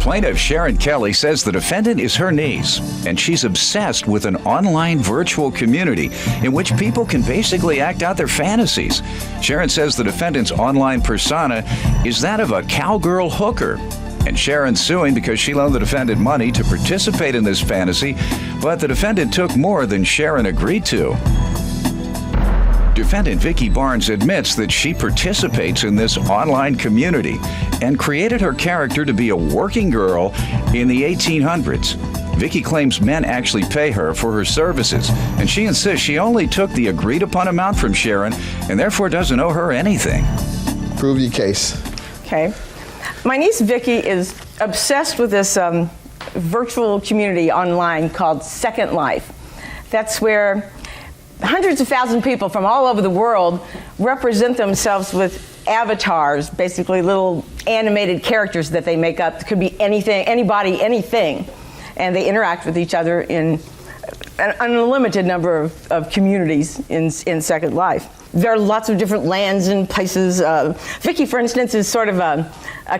Plaintiff Sharon Kelly says the defendant is her niece, and she's obsessed with an online virtual community in which people can basically act out their fantasies. Sharon says the defendant's online persona is that of a cowgirl hooker. And Sharon's suing because she loaned the defendant money to participate in this fantasy, but the defendant took more than Sharon agreed to. Defendant Vicki Barnes admits that she participates in this online community and created her character to be a working girl in the 1800s. Vicki claims men actually pay her for her services, and she insists she only took the agreed-upon amount from Sharon and therefore doesn't owe her anything. Prove your case. Okay. My niece Vicki is obsessed with this virtual community online called Second Life. That's where hundreds of thousands of people from all over the world represent themselves with avatars, basically little animated characters that they make up. It could be anything, anybody, anything. And they interact with each other in an unlimited number of communities in Second Life. There are lots of different lands and places. Vicki, for instance, is sort of a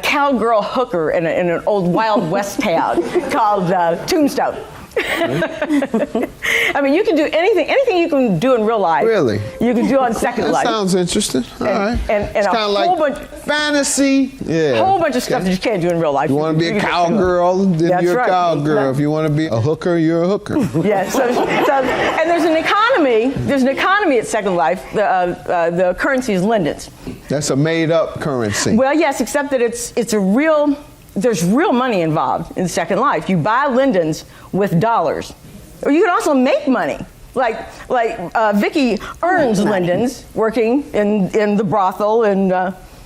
cowgirl hooker in an old Wild West town called Tombstone. I mean, you can do anything you can do in real life. Really? You can do on Second Life. That sounds interesting. All right. And it's a kind of whole like bunch, fantasy. Yeah. A whole bunch of stuff that you can't do in real life. You want to be a cowgirl, then That's you're a right. cowgirl. If you want to be a hooker, you're a hooker. Yeah. So, and there's an economy. There's an economy at Second Life. The currency is lindens. That's a made-up currency. Well, yes, except that it's a real. There's real money involved in Second Life. You buy lindens with dollars. Or you can also make money. Like Vicki earns lindens working in the brothel and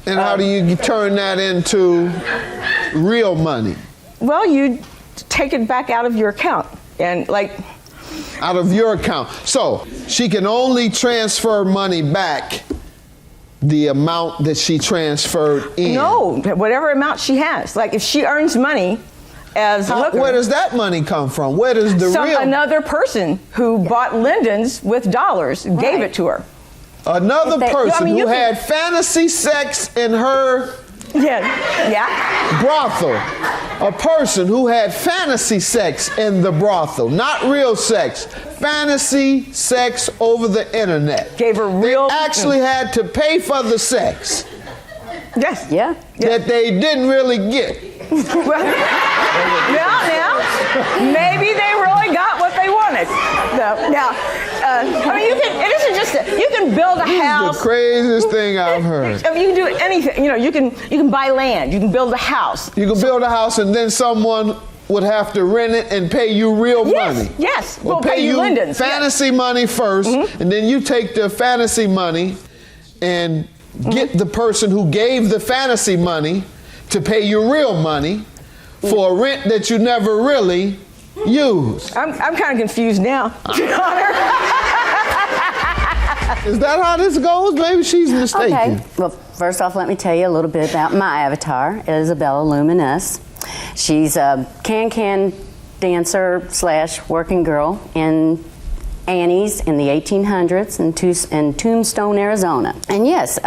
how do you turn that into real money? Well, you take it back out of your account and out of your account. So she can only transfer money back the amount that she transferred in. No, whatever amount she has. Like if she earns money as a hooker. Where does that money come from? Where does another person who bought lindens with dollars gave it to her. Another person who had fantasy sex in her brothel. A person who had fantasy sex in the brothel, not real sex. Fantasy sex over the internet. Gave her real. They actually had to pay for the sex. Yes. Yeah. That they didn't really get. Well, now, maybe they really got what they wanted. I mean, it isn't just you can build a house. This is the craziest thing I've heard. I mean, you can do anything. You know, you can buy land. You can build a house. You can build a house, and then someone would have to rent it and pay you real money. Yes. We'll pay you lindens. Fantasy money first, and then you take the fantasy money and get the person who gave the fantasy money to pay you real money for a rent that you never really used. I'm kind of confused now. Is that how this goes? Maybe she's mistaken. Okay. Well, first off, let me tell you a little bit about my avatar, Isabella Luminous. She's a can-can dancer / working girl in Annie's in the 1800s in Tombstone, Arizona. And yes,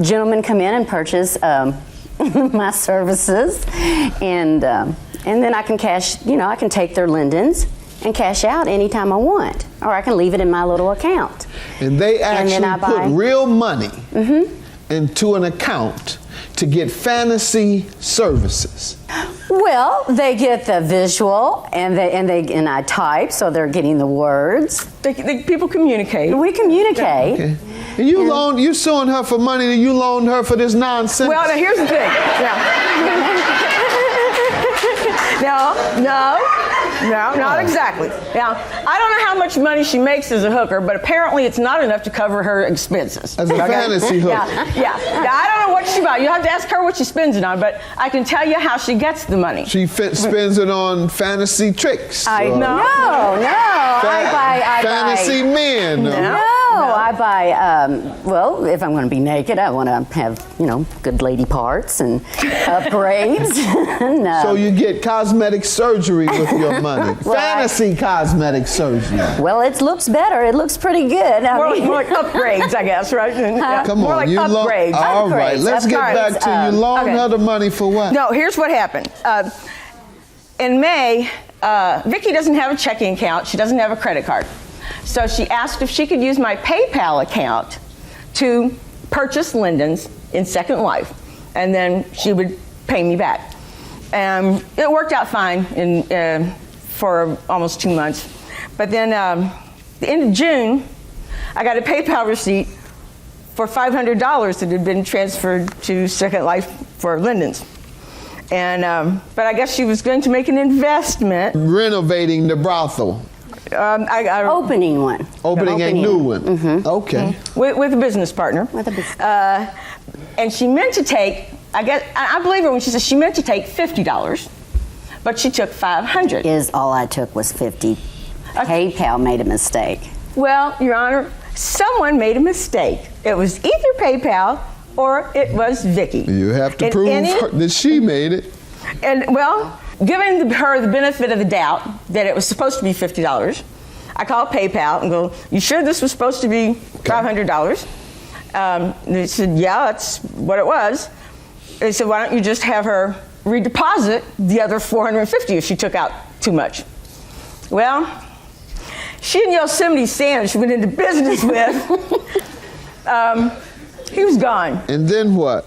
gentlemen come in and purchase my services, and then I can cash. You know, I can take their lindens and cash out anytime I want, or I can leave it in my little account. And they actually put real money into an account to get fantasy services. Well, they get the visual, and I type, so they're getting the words. People communicate. We communicate. Okay. And you suing her for money that you loaned her for this nonsense? Well, now here's the thing. No, not exactly. Now, I don't know how much money she makes as a hooker, but apparently it's not enough to cover her expenses. As a fantasy hooker. Yeah. I don't know what she buys. You'll have to ask her what she spends it on, but I can tell you how she gets the money. She spends it on fantasy tricks. No. I buy fantasy men. No, I buy, well, if I'm going to be naked, I want to have, good lady parts and upgrades. And, so you get cosmetic surgery with your money. Fantasy cosmetic surgery. Well, it looks better. It looks pretty good. More like upgrades, I guess, right? Yeah. Come more on, like you upgrades. All right, let's get back to you. Loaned her the money for what? No, here's what happened. In May, Vicki doesn't have a checking account. She doesn't have a credit card. So she asked if she could use my PayPal account to purchase Linden's in Second Life, and then she would pay me back. It worked out fine for almost 2 months. But then the end of June, I got a PayPal receipt for $500 that had been transferred to Second Life for Linden's. But I guess she was going to make an investment. Renovating the brothel. Opening one. Opening a new one. Mm-hmm. Okay. Mm-hmm. With a business partner. With a business and she meant to take, I believe her when she said she meant to take $50, but she took $500. All I took was $50. PayPal made a mistake. Well, Your Honor, someone made a mistake. It was either PayPal or it was Vicki. You have to prove that she made it. And well, giving her the benefit of the doubt that it was supposed to be $50, I called PayPal and go, "You sure this was supposed to be $500? They said, "Yeah, that's what it was." They said, "Why don't you just have her redeposit the other $450 if she took out too much?" Well, she and Yosemite Sam she went into business with, he was gone. And then what?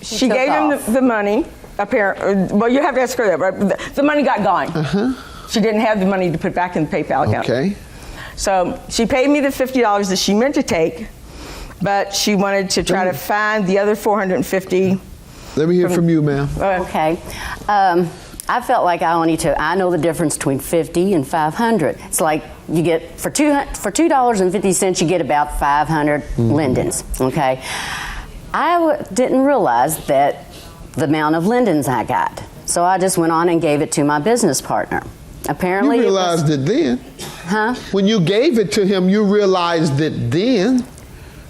She gave him the money. Well, you have to ask her that, right? The money got gone. She didn't have the money to put back in the PayPal account. Okay. So she paid me the $50 that she meant to take, but she wanted to try to find the other $450. Let me hear from you, ma'am. Okay. I felt like I know the difference between $50 and $500. It's like you get, for $2.50, you get about 500 Linden's, okay? I didn't realize that the amount of Linden's I got. So I just went on and gave it to my business partner. Apparently you realized it then. Huh? When you gave it to him, you realized it then.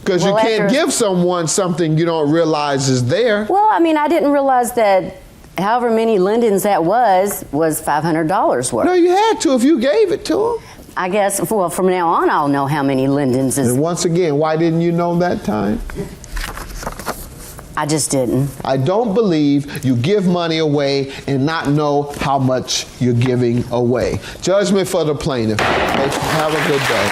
Because you can't give someone something you don't realize is there. Well, I mean, I didn't realize that however many Linden's that was $500 worth. No, you had to if you gave it to him. I guess, well, from now on, I'll know how many Linden's is. And once again, why didn't you know that time? I just didn't. I don't believe you give money away and not know how much you're giving away. Judgment for the plaintiff. Have a good day.